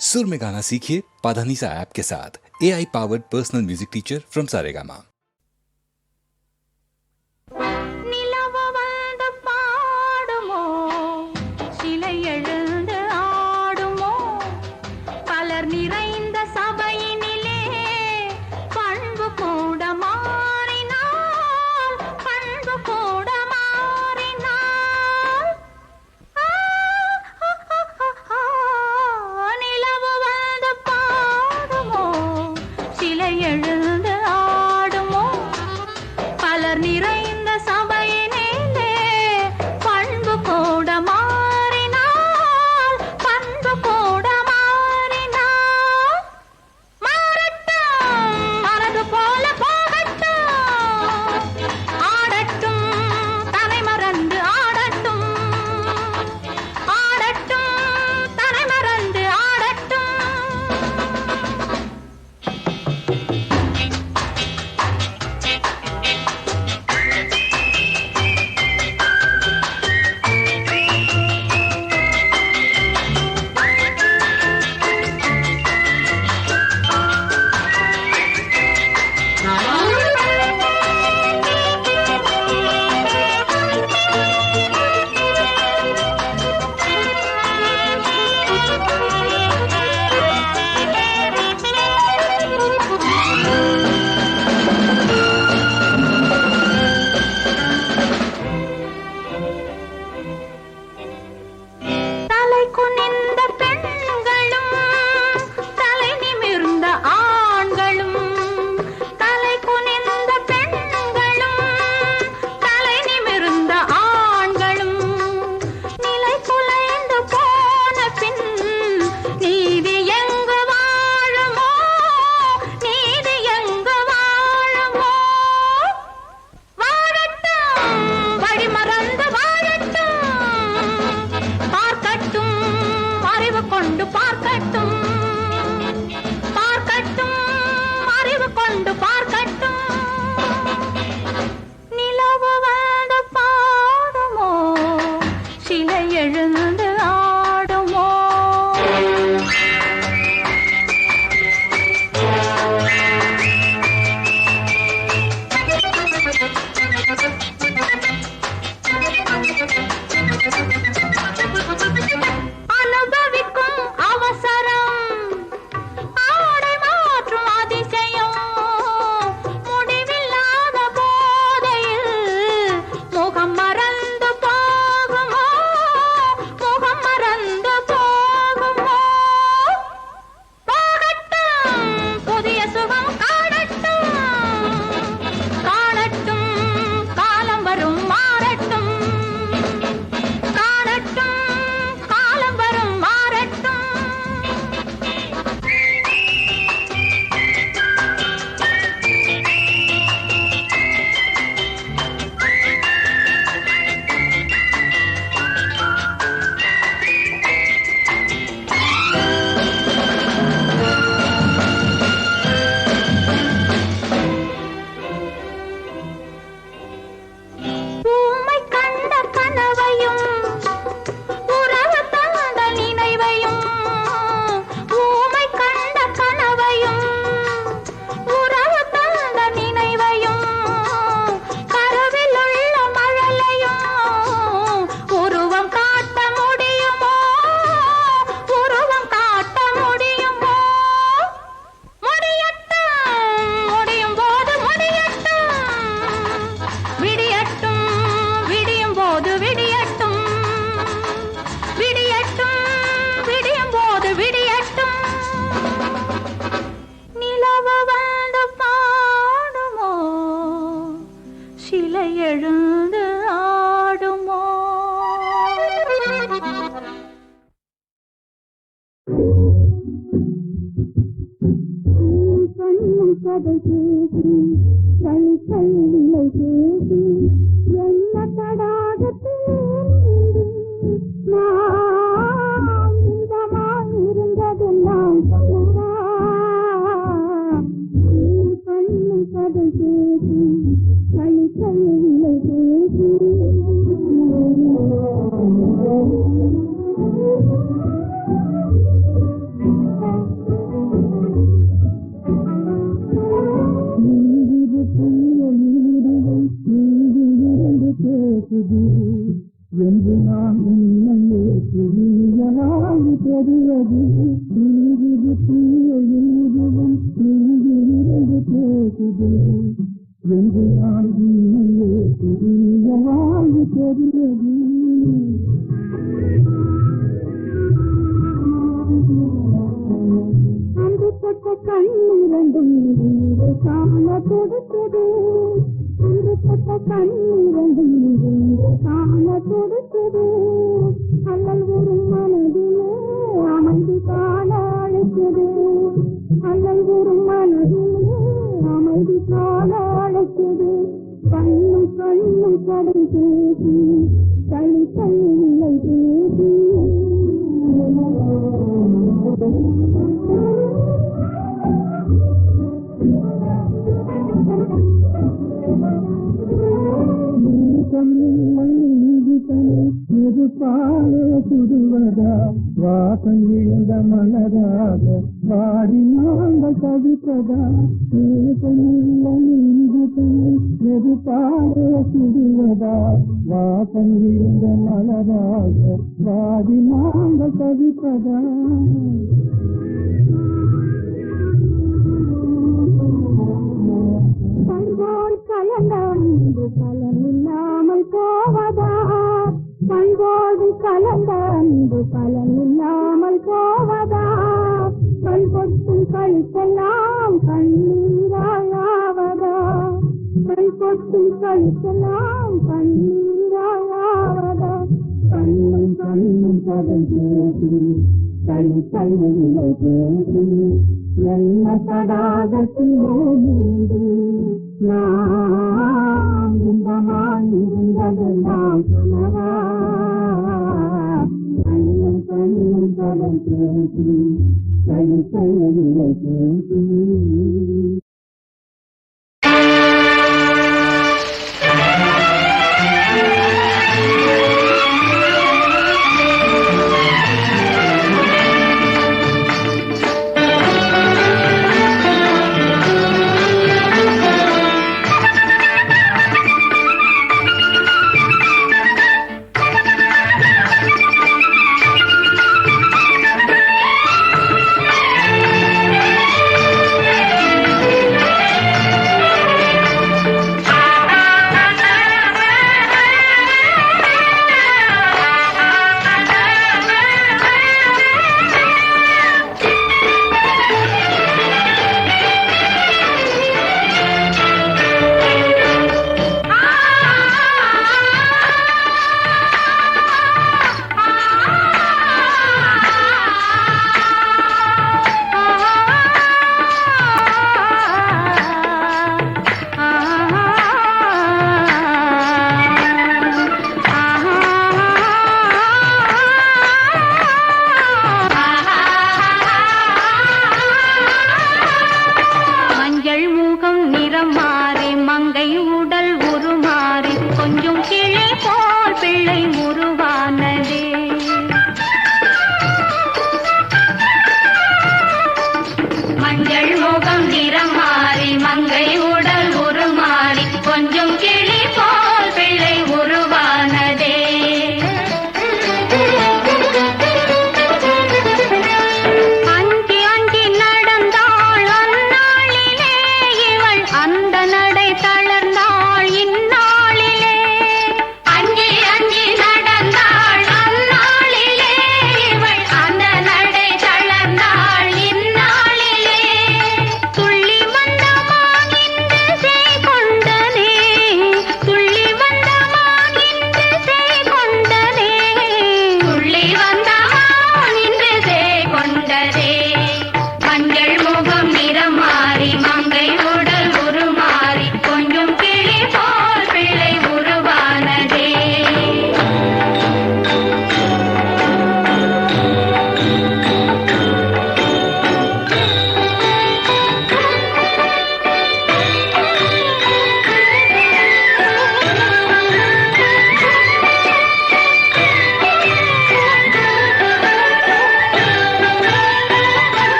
सुर में गाना सीखिए पाधानीसा ऐप के साथ। AI powered personal music teacher from Saregama. கொதிக்கிறது நீரிது தீயும் நீரிது பேசுது என்று ஆகியே புதிய வாழ்வு தெரிகிறது அன்று தொட்ட கண்ணிரண்டும் காண கொடுத்தது அன்று தொட்ட கண்ணிரண்டும் காண கொடுத்தது அல்லல் ஒரு மனதிலே அமைதி காண அழைத்தது அல்லல் ஒரு மனதிலே அமைதி காண அழைத்தது கண்ணும் கண்ணும் கடை பேசி தனி தன்னை பேசி பாலே சுடுவதா வாசம் இழந்த மலராக வாடி நாங்கள் தவிப்பதா எது பாலே சுடுவதா வாசம் இழந்த மலராக வாடி நாங்கள் தவிப்பதா பண்போல் கலந்த அன்பு பலனில்லாமல் போவதா பண்போடு கலந்த அன்பு பலனில்லாமல் போவதா கண் கொட்டும் கழித்தெல்லாம் கண்ணீராயாவதா கண் கொட்டும் கழித்தெல்லாம் கண்ணீராயாவதா கண்ணும் கண்ணும் கதை பேசி கை கைவில்லை பேசி என்ன தடாகத்திலே நீண்டு நாம் இன்பமாய் இருந்ததெல்லாம் சொன்னவா கண்ணும் கண்ணும் கதை பேசி கை கைவில்லை பேசி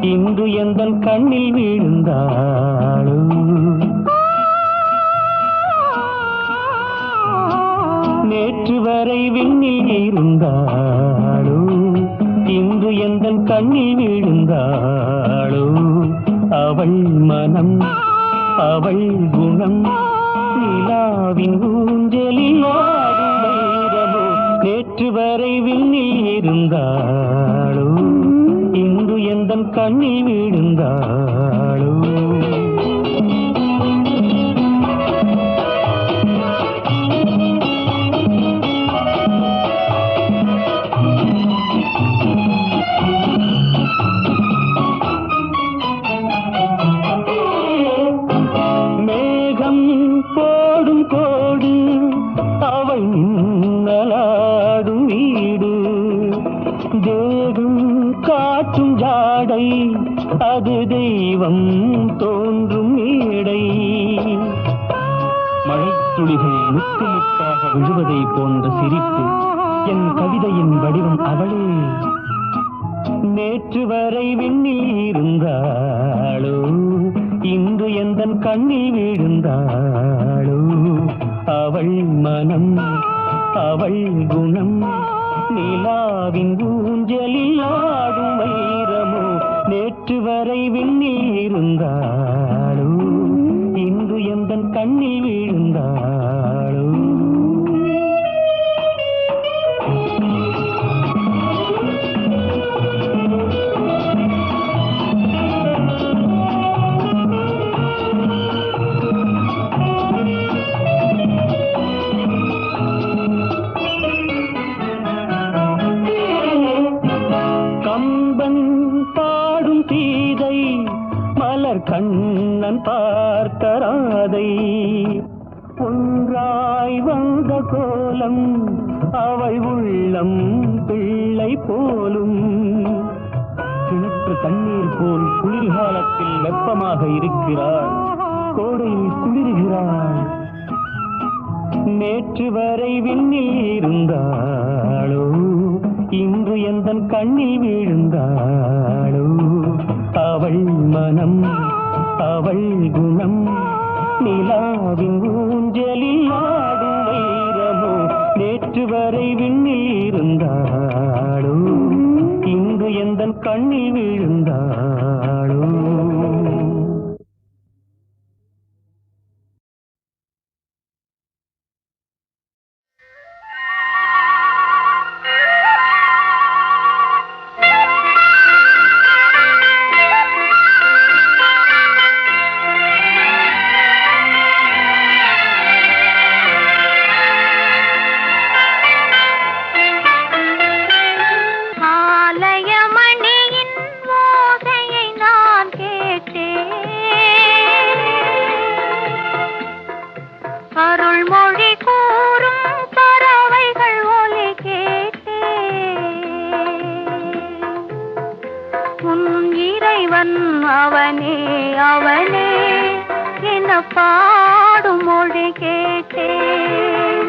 இன்று எந்தன் கண்ணில் விழுந்தாளோ நேற்று வரை விண்ணில் இருந்தாளோ இன்று எந்தன் கண்ணில் விழுந்தாளோ அவள் மனம் அவள் குணம் நிலாவின் ஊஞ்சலில் ஆடும் வைரமோ நேற்று வரை விண்ணில் இருந்தாளோ இன்று எந்தன் கண்ணில் விழுந்தாளோ அது தெய்வம் தோன்றும் மேடை மழைத்துளிகள் முத்து முத்தாக விழுவதை போன்ற சிரிப்பு என் கவிதையின் வடிவம் அவளே நேற்று வரை விண்ணில் இருந்தாளோ இன்று எந்தன் கண்ணில் விழுந்தாளோ அவள் மனம் அவள் குணம் நிலாவின் ஊஞ்சலில் ஆடும் வைரமோ நேற்று வரை விண்ணில் இருந்தாளோ இன்று எந்தன் கண்ணில் விழுந்தாளோ கண்ணன் பார்த்தராதை ஒன்றாய் வந்த கோலம் அவள் உள்ளம் பிள்ளை போலும் கிணற்று தண்ணீர் போல் குளிர்காலத்தில் வெப்பமாக இருக்கிறாள் கோடையில் குளிர்கிறாள் நேற்று வரை விண்ணில் இருந்தாளோ இன்று எந்தன் கண்ணில் விழுந்தாளோ அவள் மனம் அவள் குணம் நிலாவின் ஊஞ்சலில் ஆடும் வைரமோ நேற்று வரை விண்ணில் இருந்தாளோ இன்று எந்தன் கண்ணில் விழுந்தாளோ அவனே அவனே என பாடும் மொழி கேட்டேன்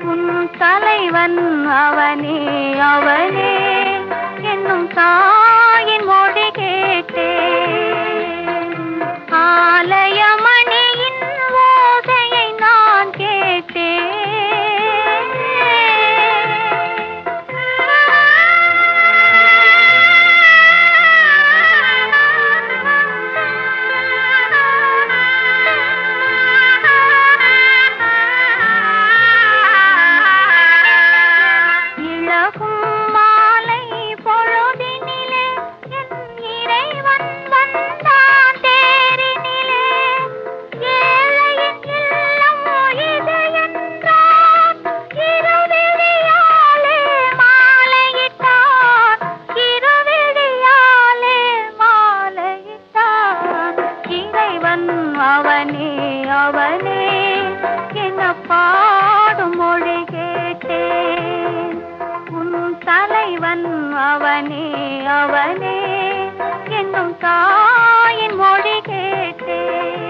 உன் தலைவன் அவனே அவனே என்னும் தாயின் மொழி கேட்டேன் ஆலயமணியின் ஓசையை நான் கேட்டேன் அவனே அவனே என்ன பாடும் மொழி கேட்டேன் உன் தலைவன் அவனே அவனே என்னும் தாயின் மொழி கேட்டேன்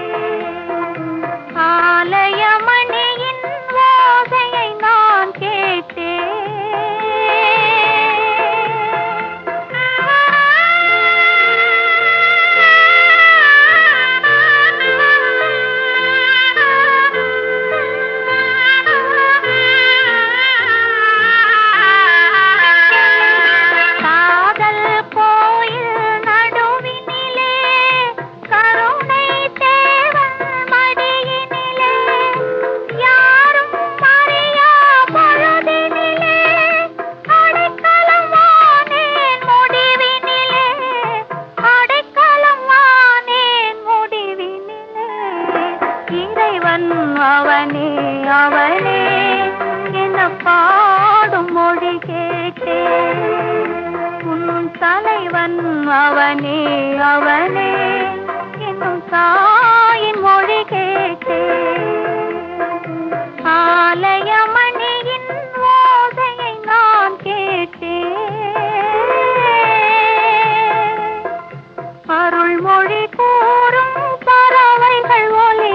ஆலயமணியின் ஓசையை நான் கேட்டேன் அவனே அவனே என்னும் தாயின் மொழி கேட்டேன். ஆலயமணியின் ஓசையை நான் கேட்டேன். அருள்மொழி கூறும் பறவைகள் ஒலி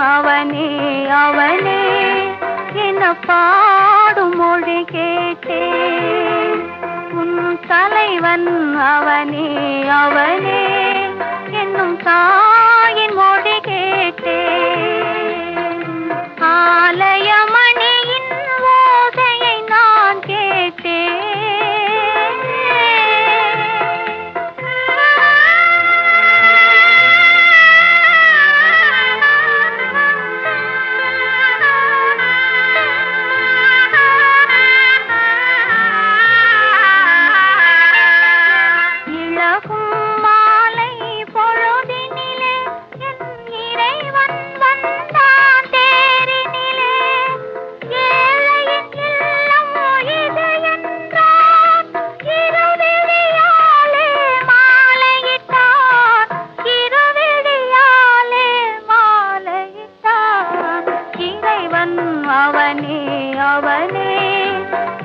அவனே அவனே என பாடும் மொழி கேட்டேன். உன் தலைவன் அவனே அவனே என்னும் தாயின் மொழி கேட்டேன். ஆலயமணியின் ஓசையை நான் கேட்டேன். அவனே அவனே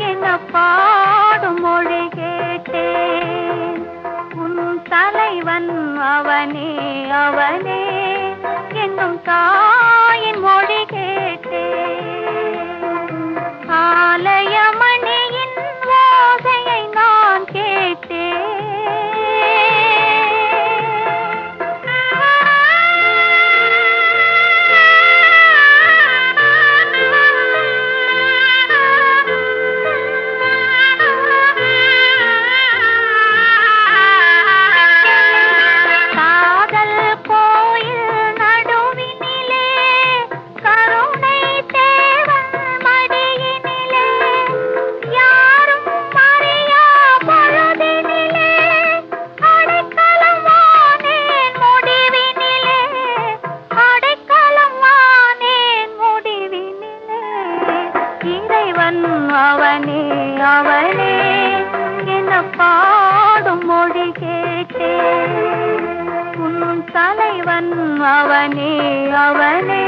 என பாடும் மொழி கேட்டேன். உன் தலைவன் அவனே அவனே என்னும் தாயின் மொழி கேட்டேன். ஆலயமணியின் ஓசையை நான் கேட்டேன். அவனே அவனே என பாடும் மொழி கேட்டேன். உன் தலைவன் அவனே அவனே